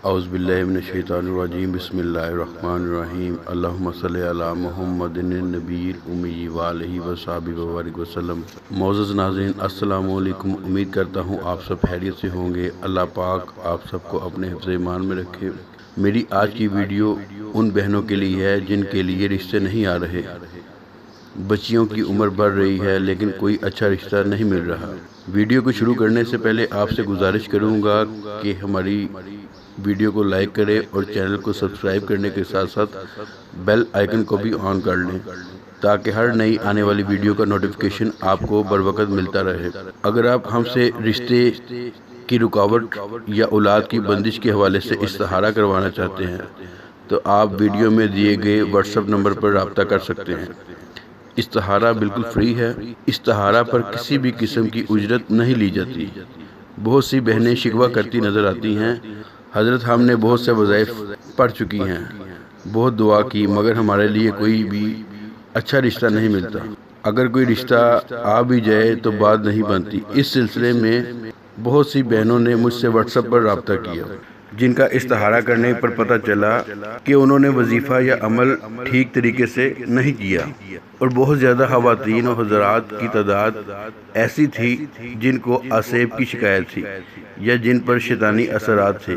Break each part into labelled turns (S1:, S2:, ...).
S1: اعوذ باللہ من الشیطان الرجیم بسم اللہ الرحمن الرحیم اللہم صلی علی محمد النبی الامی وآلہ وصحبہ وبارک وسلم۔ معزز ناظرین السلام علیکم، امید کرتا ہوں آپ سب خیریت سے ہوں گے۔ اللہ پاک آپ سب کو اپنے حفظ ایمان میں رکھے۔ میری آج کی ویڈیو ان بہنوں کے لیے ہے جن کے لیے رشتے نہیں آ رہے، بچیوں کی عمر بڑھ رہی ہے لیکن کوئی اچھا رشتہ نہیں مل رہا۔ ویڈیو کو شروع کرنے سے پہلے آپ سے گزارش کروں گا کہ ہماری ویڈیو کو لائک کریں اور چینل کو سبسکرائب کرنے کے ساتھ ساتھ بیل آئیکن کو بھی آن کر لیں تاکہ ہر نئی آنے والی ویڈیو کا نوٹیفیکیشن آپ کو بروقت ملتا رہے۔ اگر آپ ہم سے رشتے کی رکاوٹ یا اولاد کی بندش کے حوالے سے استخارہ کروانا چاہتے ہیں تو آپ ویڈیو میں دیے گئے واٹس ایپ نمبر پر رابطہ کر سکتے ہیں۔ استخارہ بالکل فری ہے۔ استخارہ پر کسی بھی قسم کی اجرت نہیں لی جاتی۔ بہت سی بہنیں شکوہ کرتی نظر آتی ہیں، حضرت ہم نے بہت سے وظائف پڑھ چکی ہیں، بہت دعا کی، مگر ہمارے لیے کوئی بھی اچھا رشتہ نہیں ملتا۔ اگر کوئی رشتہ آ بھی جائے تو بات نہیں بنتی۔ اس سلسلے میں بہت سی بہنوں نے مجھ سے واٹس ایپ پر رابطہ کیا، جن کا استخارہ کرنے پر پتہ چلا کہ انہوں نے وظیفہ یا عمل ٹھیک طریقے سے نہیں کیا، اور بہت زیادہ خواتین و حضرات کی تعداد ایسی تھی جن کو آسیب کی شکایت تھی یا جن پر شیطانی اثرات تھے،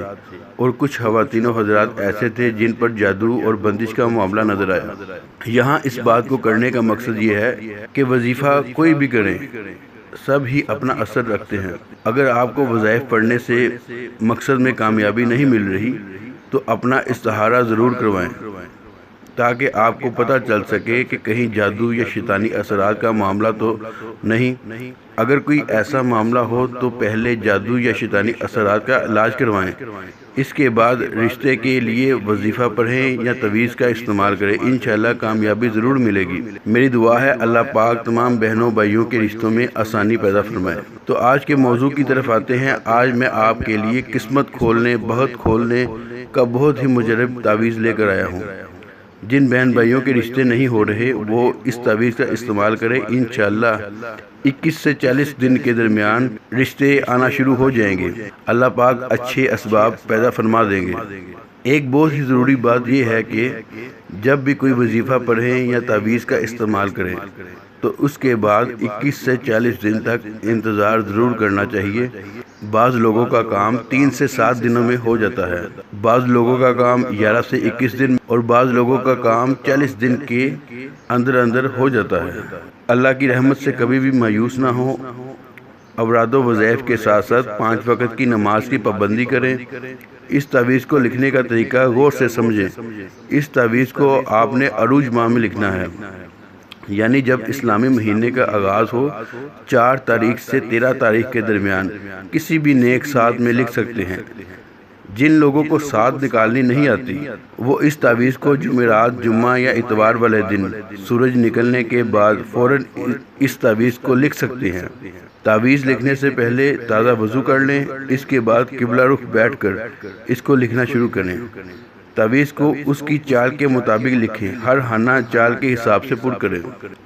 S1: اور کچھ خواتین و حضرات ایسے تھے جن پر جادو اور بندش کا معاملہ نظر آیا۔ یہاں اس بات کو کرنے کا مقصد یہ ہے کہ وظیفہ کوئی بھی کریں، سب ہی اپنا اثر رکھتے ہیں۔ اگر آپ کو وظائف پڑھنے سے مقصد میں کامیابی نہیں مل رہی تو اپنا استخارہ ضرور کروائیں تاکہ آپ کو پتہ چل سکے کہ کہیں جادو یا شیطانی اثرات کا معاملہ تو نہیں۔ اگر کوئی ایسا معاملہ ہو تو پہلے جادو یا شیطانی اثرات کا علاج کروائیں، اس کے بعد رشتے کے لیے وظیفہ پڑھیں یا تعویذ کا استعمال کریں، انشاءاللہ کامیابی ضرور ملے گی۔ میری دعا ہے اللہ پاک تمام بہنوں بھائیوں کے رشتوں میں آسانی پیدا فرمائے۔ تو آج کے موضوع کی طرف آتے ہیں۔ آج میں آپ کے لیے قسمت کھولنے، بخت کھولنے کا بہت ہی مجرب تعویذ لے کر آیا ہوں۔ جن بہن بھائیوں کے رشتے نہیں ہو رہے وہ اس تعویذ کا استعمال کریں، انشاءاللہ 21 سے 40 دن کے درمیان رشتے آنا شروع ہو جائیں گے۔ اللہ پاک اچھے اسباب پیدا فرما دیں گے۔ ایک بہت ہی ضروری بات یہ ہے کہ جب بھی کوئی وظیفہ پڑھیں یا تعویذ کا استعمال کریں تو اس کے بعد 21 سے 40 دن تک انتظار ضرور کرنا چاہیے۔ بعض لوگوں کا کام 3 سے 7 دنوں میں ہو جاتا ہے، بعض لوگوں کا کام 11 سے 21 دن اور بعض لوگوں کا کام 40 دن کے اندر ہو جاتا ہے۔ اللہ کی رحمت سے کبھی بھی مایوس نہ ہو۔ اوراد و وظائف کے ساتھ ساتھ 5 وقت کی نماز کی پابندی کریں۔ اس تعویذ کو لکھنے کا طریقہ غور سے سمجھیں۔ اس تعویذ کو آپ نے عروج ماہ میں لکھنا ہے، یعنی جب اسلامی مہینے کا آغاز ہو۔ 4 تاریخ سے 13 تاریخ کے درمیان کسی بھی نیک ساتھ میں لکھ سکتے ہیں۔ جن لوگوں کو ساتھ نکالنی نہیں آتی وہ اس تعویذ کو جمعرات، جمعہ یا اتوار والے دن سورج نکلنے کے بعد فوراً اس تعویذ کو لکھ سکتے ہیں۔ تعویذ لکھنے سے پہلے تازہ وضو کر لیں، اس کے بعد قبلہ رخ بیٹھ کر اس کو لکھنا شروع کریں۔ تعویذ کو اس کی چال کے مطابق لکھیں، ہر خانہ چال کے حساب سے پر کریں۔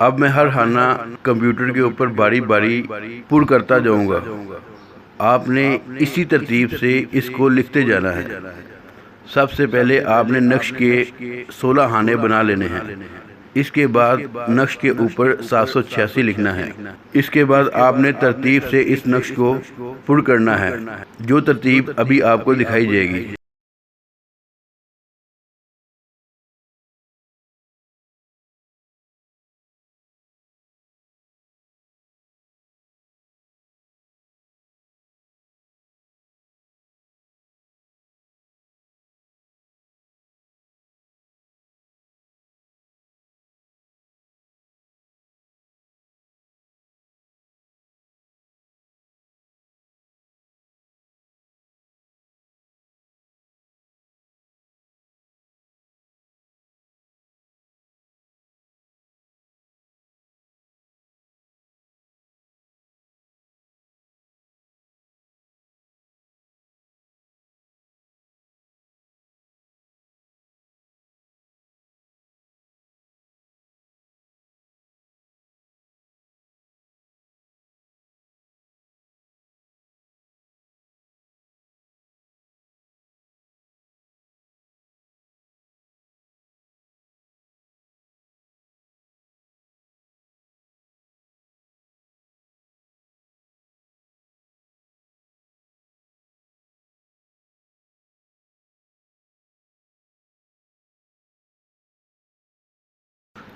S1: اب میں ہر خانہ کمپیوٹر کے اوپر باری باری پر کرتا جاؤں گا، آپ نے اسی ترتیب سے اس کو لکھتے جانا ہے۔ سب سے پہلے آپ نے نقش کے 16 خانے بنا لینے ہیں، اس کے بعد نقش کے اوپر 786 لکھنا ہے۔ اس کے بعد آپ نے ترتیب سے اس نقش کو پر کرنا ہے، جو ترتیب ابھی آپ کو دکھائی جائے گی۔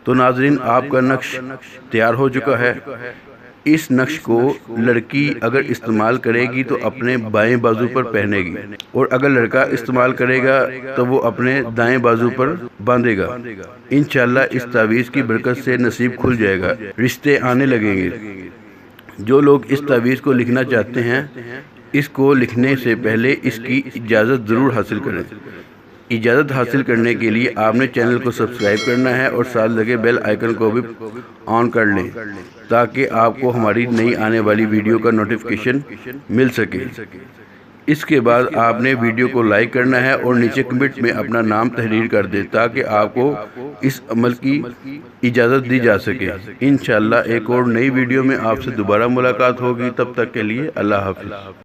S1: تو ناظرین آپ کا نقش تیار ہو چکا ہے۔ اس نقش کو لڑکی اگر استعمال کرے گی تو اپنے بائیں بازو پر پہنے گی، اور اگر لڑکا استعمال کرے گا تو وہ اپنے دائیں بازو پر باندھے گا۔ انشاءاللہ اس تعویذ کی برکت سے نصیب کھل جائے گا، رشتے آنے لگیں گے۔ جو لوگ اس تعویذ کو لکھنا چاہتے ہیں، اس کو لکھنے سے پہلے اس کی اجازت ضرور حاصل کریں۔ اجازت حاصل کرنے کے لیے آپ نے چینل کو سبسکرائب کرنا ہے اور ساتھ لگے بیل آئیکن کو بھی آن کر لیں تاکہ آپ کو ہماری نئی آنے والی ویڈیو کا نوٹیفیکیشن مل سکے۔ اس کے بعد آپ نے ویڈیو کو لائک کرنا ہے اور نیچے کمنٹ میں اپنا نام تحریر کر دیں تاکہ آپ کو اس عمل کی اجازت دی جا سکے۔ انشاءاللہ ایک اور نئی ویڈیو میں آپ سے دوبارہ ملاقات ہوگی، تب تک کے لیے اللہ حافظ۔